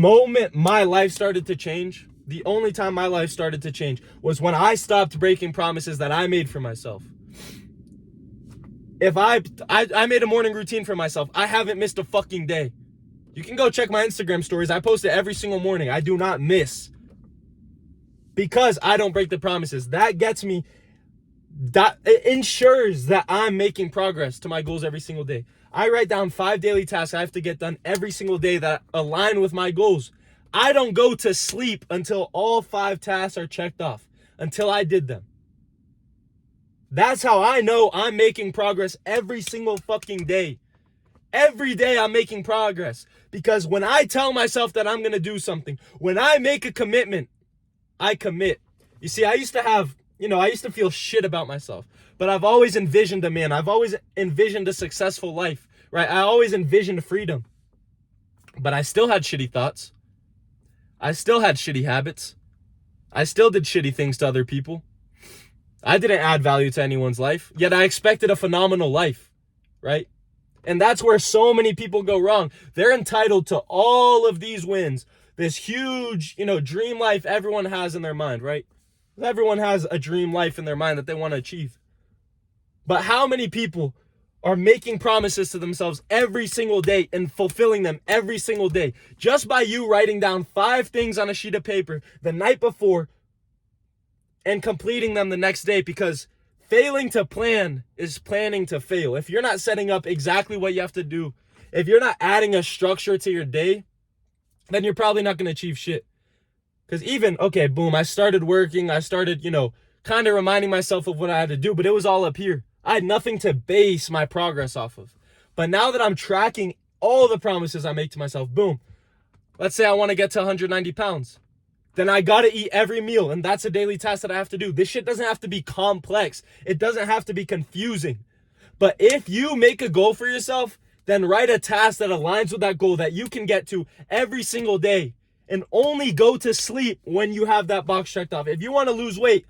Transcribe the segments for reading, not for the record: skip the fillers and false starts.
Moment my life started to change, the only time my life started to change was when I stopped breaking promises that I made for myself. If I made a morning routine for myself, I haven't missed a fucking day. You can go check my Instagram stories. I post it every single morning. I do not miss. Because I don't break the promises. That gets me, that it ensures that I'm making progress to my goals every single day. I write down 5 daily tasks I have to get done every single day that align with my goals. I don't go to sleep until all 5 tasks are checked off, until I did them. That's how I know I'm making progress every single fucking day. Every day I'm making progress. Because when I tell myself that I'm going to do something, when I make a commitment, I commit. You see, I used to feel shit about myself. But I've always envisioned a man. I've always envisioned a successful life, right? I always envisioned freedom. But I still had shitty thoughts. I still had shitty habits. I still did shitty things to other people. I didn't add value to anyone's life, yet I expected a phenomenal life, right? And that's where so many people go wrong. They're entitled to all of these wins, this huge, dream life everyone has in their mind, right? Everyone has a dream life in their mind that they want to achieve. But how many people are making promises to themselves every single day and fulfilling them every single day? Just by you writing down 5 things on a sheet of paper the night before and completing them the next day, because failing to plan is planning to fail. If you're not setting up exactly what you have to do, if you're not adding a structure to your day, then you're probably not going to achieve shit. Because I started working, I started, kind of reminding myself of what I had to do, but it was all up here. I had nothing to base my progress off of. But now that I'm tracking all the promises I make to myself, boom, let's say I want to get to 190 pounds. Then I gotta eat every meal, and that's a daily task that I have to do. This shit doesn't have to be complex. It doesn't have to be confusing. But if you make a goal for yourself, then write a task that aligns with that goal that you can get to every single day, and only go to sleep when you have that box checked off. If you want to lose weight,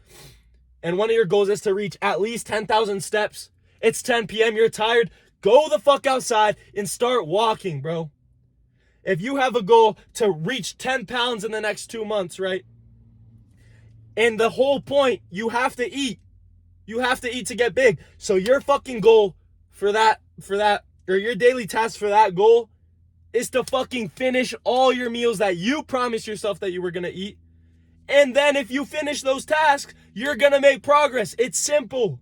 and one of your goals is to reach at least 10,000 steps, it's 10 p.m., you're tired, go the fuck outside and start walking, bro. If you have a goal to reach 10 pounds in the next 2 months, right? And the whole point, you have to eat. You have to eat to get big. So your fucking goal for that, or your daily task for that goal is to fucking finish all your meals that you promised yourself that you were going to eat. And then if you finish those tasks, you're going to make progress. It's simple.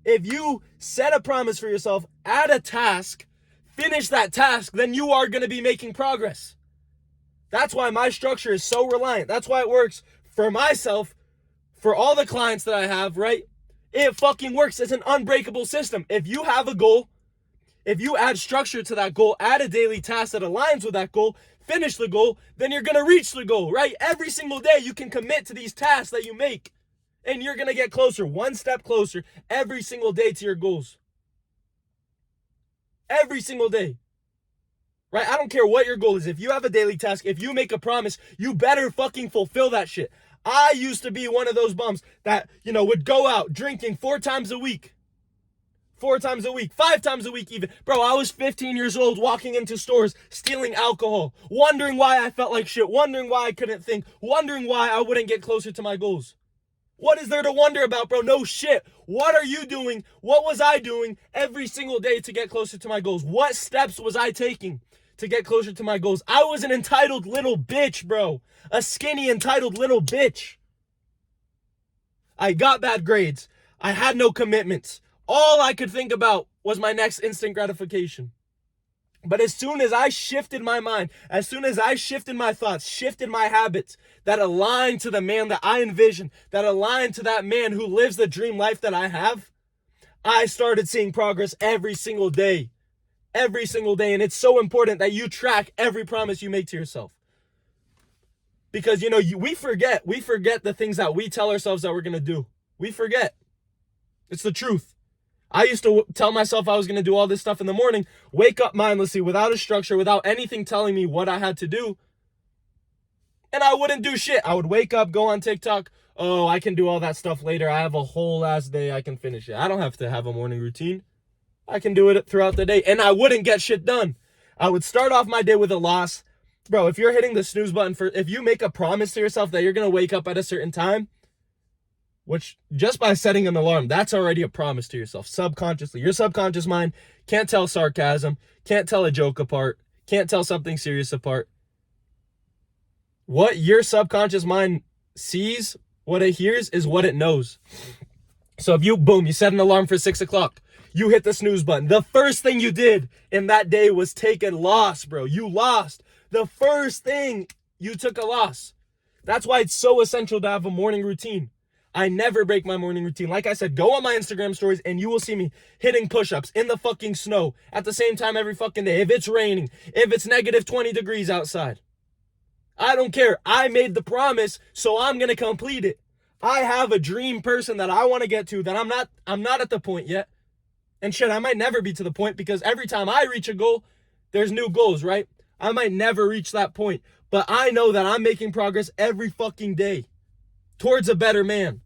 If you set a promise for yourself, add a task, finish that task, then you are going to be making progress. That's why my structure is so reliant. That's why it works for myself, for all the clients that I have, right? It fucking works. It's an unbreakable system. If you have a goal, if you add structure to that goal, add a daily task that aligns with that goal, finish the goal, then you're going to reach the goal, right? Every single day you can commit to these tasks that you make, and you're going to get closer, one step closer every single day to your goals. Every single day, right? I don't care what your goal is. If you have a daily task, if you make a promise, you better fucking fulfill that shit. I used to be one of those bums that, would go out drinking 4 times a week. 4 times a week, 5 times a week even. Bro, I was 15 years old walking into stores, stealing alcohol, wondering why I felt like shit, wondering why I couldn't think, wondering why I wouldn't get closer to my goals. What is there to wonder about, bro? No shit. What are you doing? What was I doing every single day to get closer to my goals? What steps was I taking to get closer to my goals? I was an entitled little bitch, bro. A skinny, entitled little bitch. I got bad grades. I had no commitments. All I could think about was my next instant gratification. But as soon as I shifted my mind, as soon as I shifted my thoughts, shifted my habits that aligned to the man that I envision, that aligned to that man who lives the dream life that I have, I started seeing progress every single day. Every single day. And it's so important that you track every promise you make to yourself. Because, we forget the things that we tell ourselves that we're going to do. We forget. It's the truth. I used to tell myself I was going to do all this stuff in the morning, wake up mindlessly without a structure, without anything telling me what I had to do. And I wouldn't do shit. I would wake up, go on TikTok. Oh, I can do all that stuff later. I have a whole ass day. I can finish it. I don't have to have a morning routine. I can do it throughout the day. And I wouldn't get shit done. I would start off my day with a loss. Bro, if you're hitting the snooze button if you make a promise to yourself that you're going to wake up at a certain time, which just by setting an alarm, that's already a promise to yourself subconsciously. Your subconscious mind can't tell sarcasm, can't tell a joke apart, can't tell something serious apart. What your subconscious mind sees, what it hears, is what it knows. So if you set an alarm for 6 o'clock, you hit the snooze button. The first thing you did in that day was take a loss, bro. You lost. The first thing, you took a loss. That's why it's so essential to have a morning routine. I never break my morning routine. Like I said, go on my Instagram stories and you will see me hitting push-ups in the fucking snow at the same time every fucking day. If it's raining, if it's negative 20 degrees outside. I don't care. I made the promise, so I'm going to complete it. I have a dream person that I want to get to that I'm not at the point yet. And shit, I might never be to the point because every time I reach a goal, there's new goals, right? I might never reach that point, but I know that I'm making progress every fucking day towards a better man.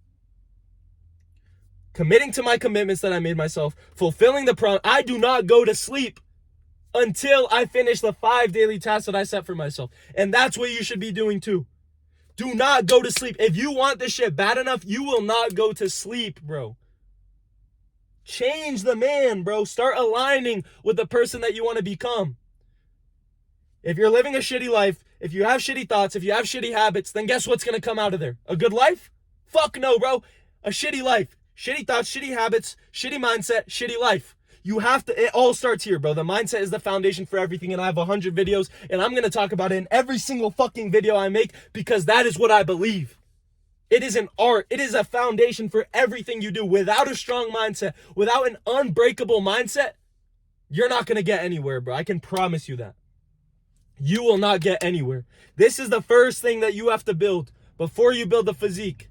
Committing to my commitments that I made myself, fulfilling the promise. I do not go to sleep until I finish the 5 daily tasks that I set for myself. And that's what you should be doing too. Do not go to sleep. If you want this shit bad enough, you will not go to sleep, bro. Change the man, bro. Start aligning with the person that you want to become. If you're living a shitty life, if you have shitty thoughts, if you have shitty habits, then guess what's going to come out of there? A good life? Fuck no, bro. A shitty life. Shitty thoughts, shitty habits, shitty mindset, shitty life. You have to, it all starts here, bro. The mindset is the foundation for everything, and I have 100 videos, and I'm going to talk about it in every single fucking video I make because that is what I believe. It is an art. It is a foundation for everything you do. Without a strong mindset, without an unbreakable mindset, you're not going to get anywhere, bro. I can promise you that. You will not get anywhere. This is the first thing that you have to build before you build the physique.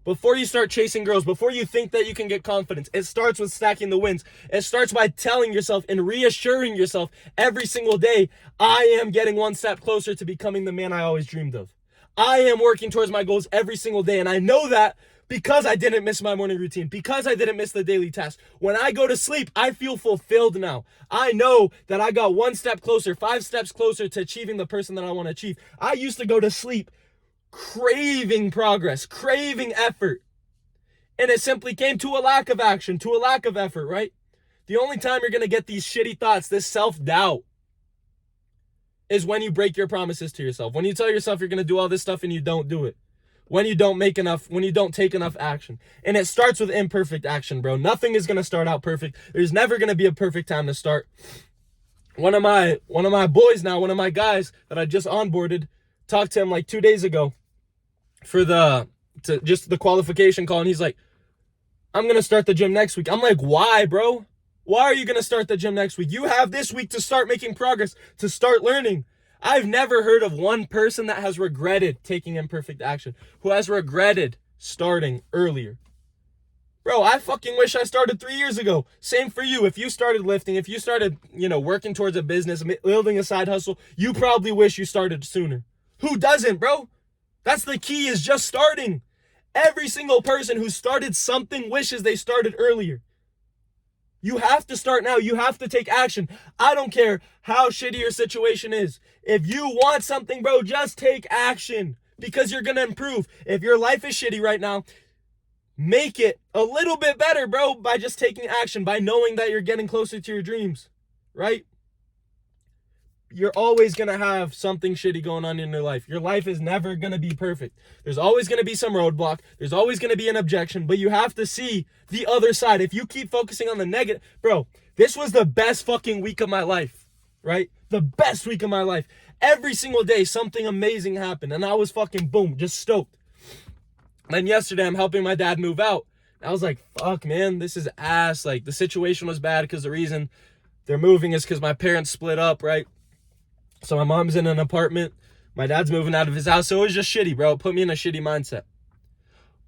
Before you start chasing girls, before you think that you can get confidence, it starts with stacking the wins. It starts by telling yourself and reassuring yourself every single day, I am getting one step closer to becoming the man I always dreamed of. I am working towards my goals every single day, and I know that because I didn't miss my morning routine, because I didn't miss the daily tasks. When I go to sleep, I feel fulfilled now. I know that I got one step closer, 5 steps closer to achieving the person that I want to achieve. I used to go to sleep craving progress, craving effort. And it simply came to a lack of action, to a lack of effort, right? The only time you're going to get these shitty thoughts, this self-doubt, is when you break your promises to yourself. When you tell yourself you're going to do all this stuff and you don't do it. When you don't make enough, when you don't take enough action. And it starts with imperfect action, bro. Nothing is going to start out perfect. There's never going to be a perfect time to start. One of my boys now, one of my guys that I just onboarded, talked to him like 2 days ago for the qualification call, and he's like, I'm going to start the gym next week. I'm like, why, bro? Why are you going to start the gym next week? You have this week to start making progress, to start learning. I've never heard of one person that has regretted taking imperfect action, who has regretted starting earlier. Bro, I fucking wish I started 3 years ago. Same for you. If you started lifting, if you started, working towards a business, building a side hustle, you probably wish you started sooner. Who doesn't, bro? That's the key, is just starting. Every single person who started something wishes they started earlier. You have to start now. You have to take action. I don't care how shitty your situation is. If you want something, bro, just take action because you're going to improve. If your life is shitty right now, make it a little bit better, bro, by just taking action, by knowing that you're getting closer to your dreams, right? You're always going to have something shitty going on in your life. Your life is never going to be perfect. There's always going to be some roadblock. There's always going to be an objection, but you have to see the other side. If you keep focusing on the negative, bro, this was the best fucking week of my life, right? The best week of my life. Every single day, something amazing happened, and I was fucking boom, just stoked. Then yesterday, I'm helping my dad move out. I was like, fuck, man, this is ass. Like, the situation was bad because the reason they're moving is because my parents split up, right? So my mom's in an apartment. My dad's moving out of his house. So it was just shitty, bro. It put me in a shitty mindset.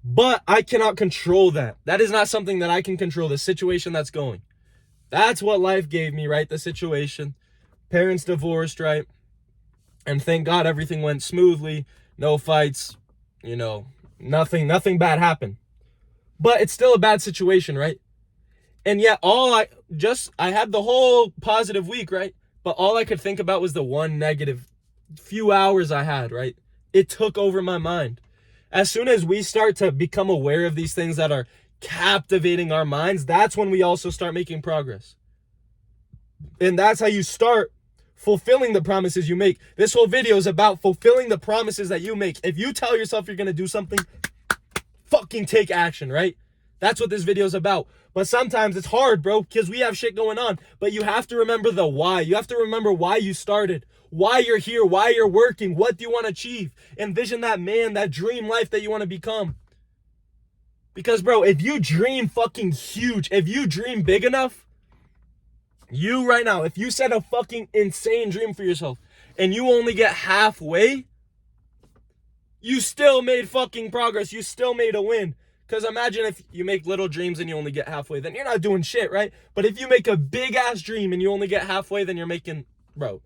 But I cannot control that. That is not something that I can control, the situation that's going. That's what life gave me, right? The situation. Parents divorced, right? And thank God everything went smoothly. No fights. Nothing bad happened. But it's still a bad situation, right? And yet I had the whole positive week, right? But all I could think about was the one negative few hours I had, right? It took over my mind. As soon as we start to become aware of these things that are captivating our minds, that's when we also start making progress. And that's how you start fulfilling the promises you make. This whole video is about fulfilling the promises that you make. If you tell yourself you're going to do something, fucking take action, right? That's what this video is about. But sometimes it's hard, bro, because we have shit going on. But you have to remember the why. You have to remember why you started, why you're here, why you're working, what do you want to achieve. Envision that man, that dream life that you want to become. Because, bro, if you dream fucking huge, if you dream big enough, you right now, if you set a fucking insane dream for yourself and you only get halfway, you still made fucking progress. You still made a win. Because imagine if you make little dreams and you only get halfway, then you're not doing shit, right? But if you make a big ass dream and you only get halfway, then you're making, bro,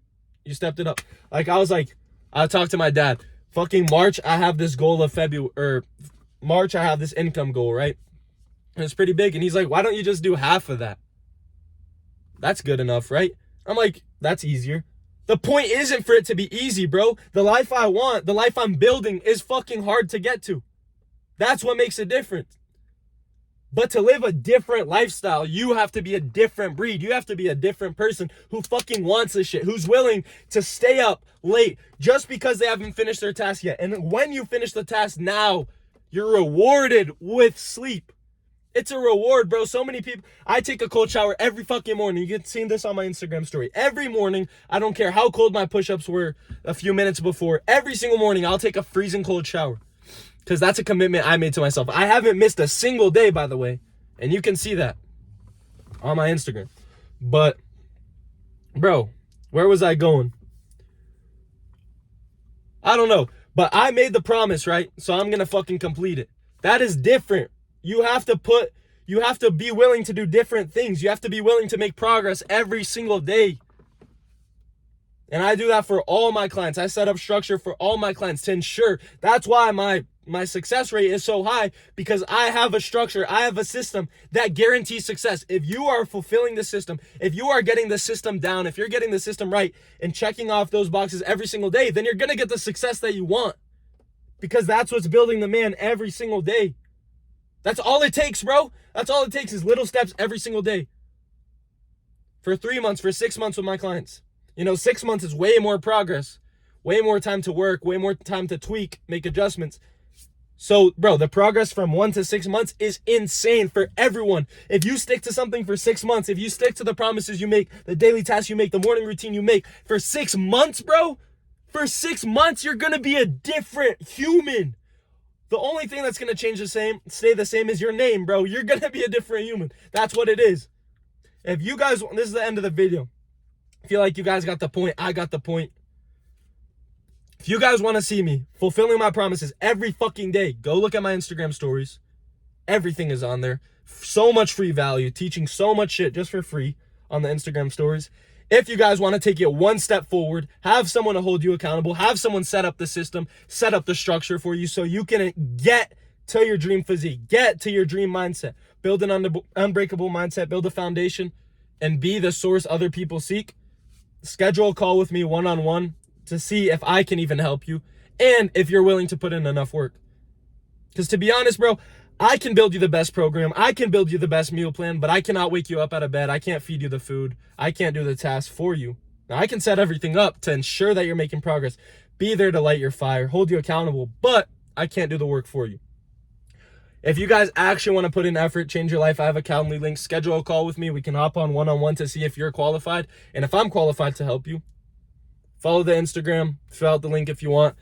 you stepped it up. I talked to my dad. Fucking March, I have this goal of March, I have this income goal, right? And it's pretty big. And he's like, why don't you just do half of that? That's good enough, right? I'm like, that's easier. The point isn't for it to be easy, bro. The life I want, the life I'm building is fucking hard to get to. That's what makes it different. But to live a different lifestyle, you have to be a different breed. You have to be a different person who fucking wants this shit, who's willing to stay up late just because they haven't finished their task yet. And when you finish the task now, you're rewarded with sleep. It's a reward, bro. So many people, I take a cold shower every fucking morning. You can see this on my Instagram story. Every morning, I don't care how cold my push-ups were a few minutes before. Every single morning, I'll take a freezing cold shower. Because that's a commitment I made to myself. I haven't missed a single day, by the way. And you can see that on my Instagram. But, bro, where was I going? I don't know. But I made the promise, right? So I'm going to fucking complete it. That is different. You have to be willing to do different things. You have to be willing to make progress every single day. And I do that for all my clients. I set up structure for all my clients to ensure. That's why my success rate is so high, because I have a structure. I have a system that guarantees success. If you are fulfilling the system, if you are getting the system down, if you're getting the system right and checking off those boxes every single day, then you're going to get the success that you want. Because that's what's building the man every single day. That's all it takes, bro. That's all it takes is little steps every single day. For 3 months, for 6 months with my clients. 6 months is way more progress. Way more time to work. Way more time to tweak, make adjustments. So, bro, the progress from 1 to 6 months is insane for everyone. If you stick to something for 6 months, if you stick to the promises you make, the daily tasks you make, the morning routine you make, for 6 months, bro, for 6 months, you're going to be a different human. The only thing that's going to stay the same is your name, bro. You're going to be a different human. That's what it is. If you guys, this is the end of the video. I feel like you guys got the point. I got the point. If you guys want to see me fulfilling my promises every fucking day, go look at my Instagram stories. Everything is on there. So much free value, teaching so much shit just for free on the Instagram stories. If you guys want to take it one step forward, have someone to hold you accountable, have someone set up the system, set up the structure for you so you can get to your dream physique, get to your dream mindset, build an unbreakable mindset, build a foundation, and be the source other people seek, schedule a call with me one-on-one to see if I can even help you and if you're willing to put in enough work. Because to be honest, bro, I can build you the best program. I can build you the best meal plan, but I cannot wake you up out of bed. I can't feed you the food. I can't do the tasks for you. Now, I can set everything up to ensure that you're making progress, be there to light your fire, hold you accountable, but I can't do the work for you. If you guys actually want to put in effort, change your life, I have a Calendly link. Schedule a call with me. We can hop on one-on-one to see if you're qualified and if I'm qualified to help you. Follow the Instagram, fill out the link if you want.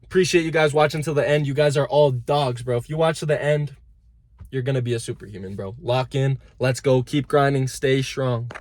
Appreciate you guys watching till the end. You guys are all dogs, bro. If you watch to the end, you're going to be a superhuman, bro. Lock in. Let's go. Keep grinding. Stay strong.